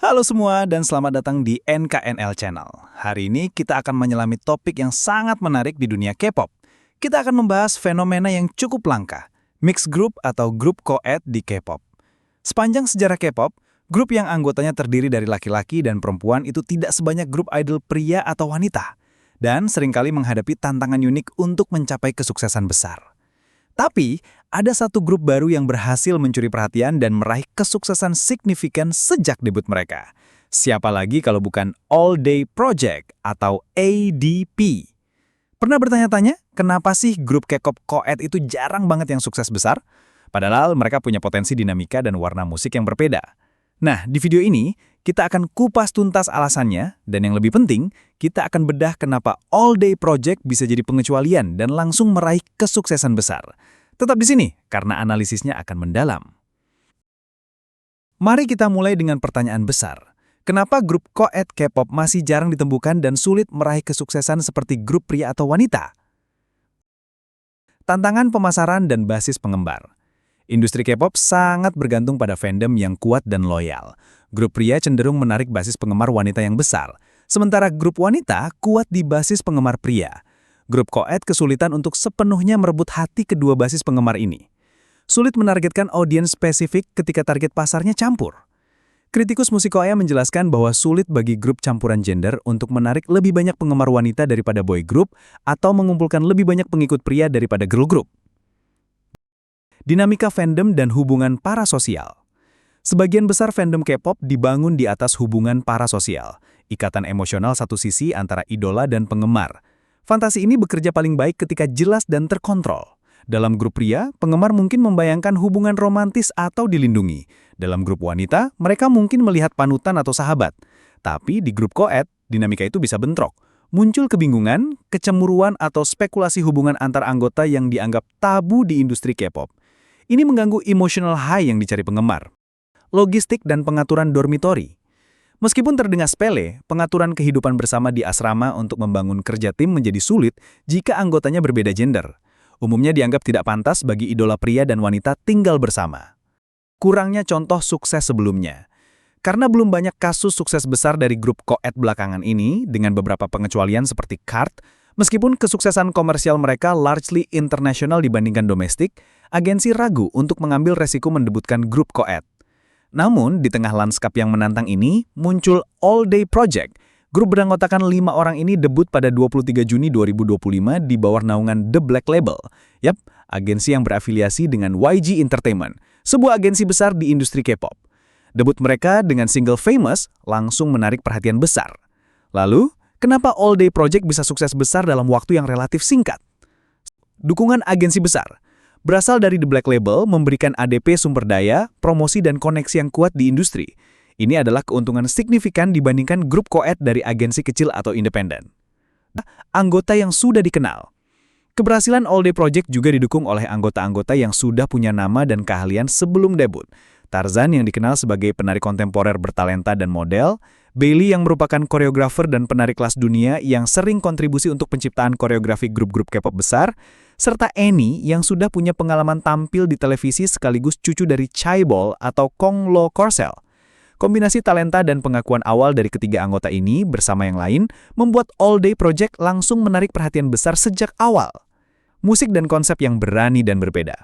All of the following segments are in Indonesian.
Halo semua dan selamat datang di NKNL Channel. Hari ini kita akan menyelami topik yang sangat menarik di dunia K-pop. Kita akan membahas fenomena yang cukup langka, mixed group atau grup co-ed di K-pop. Sepanjang sejarah K-pop, grup yang anggotanya terdiri dari laki-laki dan perempuan itu tidak sebanyak grup idol pria atau wanita, dan seringkali menghadapi tantangan unik untuk mencapai kesuksesan besar. Tapi, ada satu grup baru yang berhasil mencuri perhatian dan meraih kesuksesan signifikan sejak debut mereka. Siapa lagi kalau bukan All Day Project atau ADP? Pernah bertanya-tanya, kenapa sih grup K-pop co-ed itu jarang banget yang sukses besar? Padahal mereka punya potensi dinamika dan warna musik yang berbeda. Nah, di video ini, kita akan kupas tuntas alasannya, dan yang lebih penting, kita akan bedah kenapa All Day Project bisa jadi pengecualian dan langsung meraih kesuksesan besar. Tetap di sini, karena analisisnya akan mendalam. Mari kita mulai dengan pertanyaan besar. Kenapa grup co-ed K-pop masih jarang ditemukan dan sulit meraih kesuksesan seperti grup pria atau wanita? Tantangan pemasaran dan basis penggemar. Industri K-pop sangat bergantung pada fandom yang kuat dan loyal. Grup pria cenderung menarik basis penggemar wanita yang besar, sementara grup wanita kuat di basis penggemar pria. Grup co-ed kesulitan untuk sepenuhnya merebut hati kedua basis penggemar ini. Sulit menargetkan audiens spesifik ketika target pasarnya campur. Kritikus musik Korea menjelaskan bahwa sulit bagi grup campuran gender untuk menarik lebih banyak penggemar wanita daripada boy group atau mengumpulkan lebih banyak pengikut pria daripada girl group. Dinamika fandom dan hubungan parasosial. Sebagian besar fandom K-pop dibangun di atas hubungan parasosial, ikatan emosional satu sisi antara idola dan penggemar. Fantasi ini bekerja paling baik ketika jelas dan terkontrol. Dalam grup pria, penggemar mungkin membayangkan hubungan romantis atau dilindungi. Dalam grup wanita, mereka mungkin melihat panutan atau sahabat. Tapi di grup co-ed, dinamika itu bisa bentrok. Muncul kebingungan, kecemburuan atau spekulasi hubungan antar anggota yang dianggap tabu di industri K-pop. Ini mengganggu emotional high yang dicari penggemar. Logistik dan pengaturan dormitori. Meskipun terdengar sepele, pengaturan kehidupan bersama di asrama untuk membangun kerja tim menjadi sulit jika anggotanya berbeda gender. Umumnya dianggap tidak pantas bagi idola pria dan wanita tinggal bersama. Kurangnya contoh sukses sebelumnya. Karena belum banyak kasus sukses besar dari grup co-ed belakangan ini, dengan beberapa pengecualian seperti KART, meskipun kesuksesan komersial mereka largely internasional dibandingkan domestik, agensi ragu untuk mengambil resiko mendebutkan grup co-ed. Namun, di tengah lanskap yang menantang ini, muncul All Day Project. Grup beranggotakan 5 orang ini debut pada 23 Juni 2025 di bawah naungan The Black Label. Yap, agensi yang berafiliasi dengan YG Entertainment, sebuah agensi besar di industri K-pop. Debut mereka dengan single Famous langsung menarik perhatian besar. Lalu, kenapa All Day Project bisa sukses besar dalam waktu yang relatif singkat? Dukungan agensi besar. Berasal dari The Black Label memberikan ADP sumber daya, promosi dan koneksi yang kuat di industri. Ini adalah keuntungan signifikan dibandingkan grup co-ed dari agensi kecil atau independen. Anggota yang sudah dikenal. Keberhasilan All Day Project juga didukung oleh anggota-anggota yang sudah punya nama dan keahlian sebelum debut. Tarzan yang dikenal sebagai penari kontemporer bertalenta dan model, Bailey yang merupakan koreografer dan penari kelas dunia yang sering kontribusi untuk penciptaan koreografi grup-grup K-pop besar, serta Annie yang sudah punya pengalaman tampil di televisi sekaligus cucu dari Chaebol atau Kong Lo Korsel. Kombinasi talenta dan pengakuan awal dari ketiga anggota ini bersama yang lain membuat All Day Project langsung menarik perhatian besar sejak awal. Musik dan konsep yang berani dan berbeda.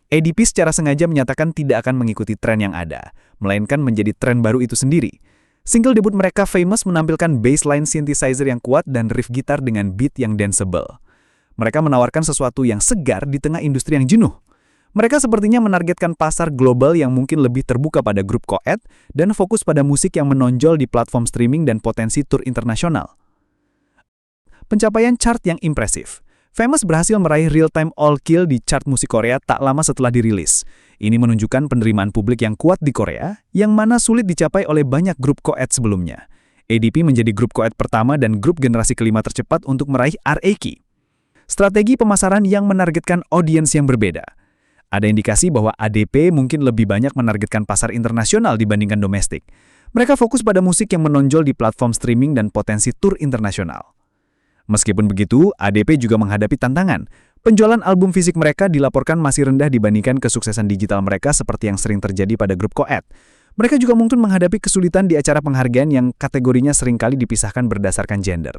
ADP secara sengaja menyatakan tidak akan mengikuti tren yang ada, melainkan menjadi tren baru itu sendiri. Single debut mereka Famous menampilkan bassline synthesizer yang kuat dan riff gitar dengan beat yang danceable. Mereka menawarkan sesuatu yang segar di tengah industri yang jenuh. Mereka sepertinya menargetkan pasar global yang mungkin lebih terbuka pada grup co-ed dan fokus pada musik yang menonjol di platform streaming dan potensi tur internasional. Pencapaian chart yang impresif. Famous berhasil meraih real-time all-kill di chart musik Korea tak lama setelah dirilis. Ini menunjukkan penerimaan publik yang kuat di Korea, yang mana sulit dicapai oleh banyak grup co-ed sebelumnya. ADP menjadi grup co-ed pertama dan grup generasi kelima tercepat untuk meraih RAK. Strategi pemasaran yang menargetkan audiens yang berbeda. Ada indikasi bahwa ADP mungkin lebih banyak menargetkan pasar internasional dibandingkan domestik. Mereka fokus pada musik yang menonjol di platform streaming dan potensi tur internasional. Meskipun begitu, ADP juga menghadapi tantangan. Penjualan album fisik mereka dilaporkan masih rendah dibandingkan kesuksesan digital mereka seperti yang sering terjadi pada grup co-ed. Mereka juga mungkin menghadapi kesulitan di acara penghargaan yang kategorinya seringkali dipisahkan berdasarkan gender.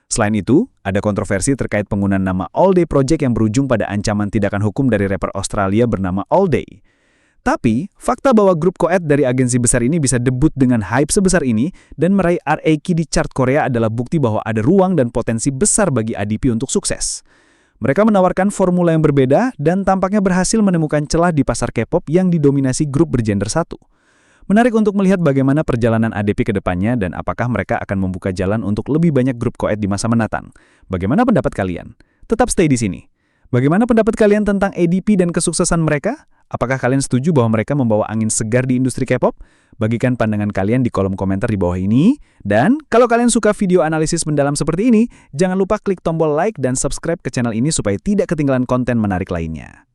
Selain itu, ada kontroversi terkait penggunaan nama All Day Project yang berujung pada ancaman tindakan hukum dari rapper Australia bernama All Day. Tapi, fakta bahwa grup koet dari agensi besar ini bisa debut dengan hype sebesar ini dan meraih RAK di chart Korea adalah bukti bahwa ada ruang dan potensi besar bagi ADP untuk sukses. Mereka menawarkan formula yang berbeda dan tampaknya berhasil menemukan celah di pasar K-pop yang didominasi grup bergender satu. Menarik untuk melihat bagaimana perjalanan ADP ke depannya dan apakah mereka akan membuka jalan untuk lebih banyak grup koet di masa mendatang. Bagaimana pendapat kalian? Tetap stay di sini. Bagaimana pendapat kalian tentang ADP dan kesuksesan mereka? Apakah kalian setuju bahwa mereka membawa angin segar di industri K-pop? Bagikan pandangan kalian di kolom komentar di bawah ini. Dan kalau kalian suka video analisis mendalam seperti ini, jangan lupa klik tombol like dan subscribe ke channel ini supaya tidak ketinggalan konten menarik lainnya.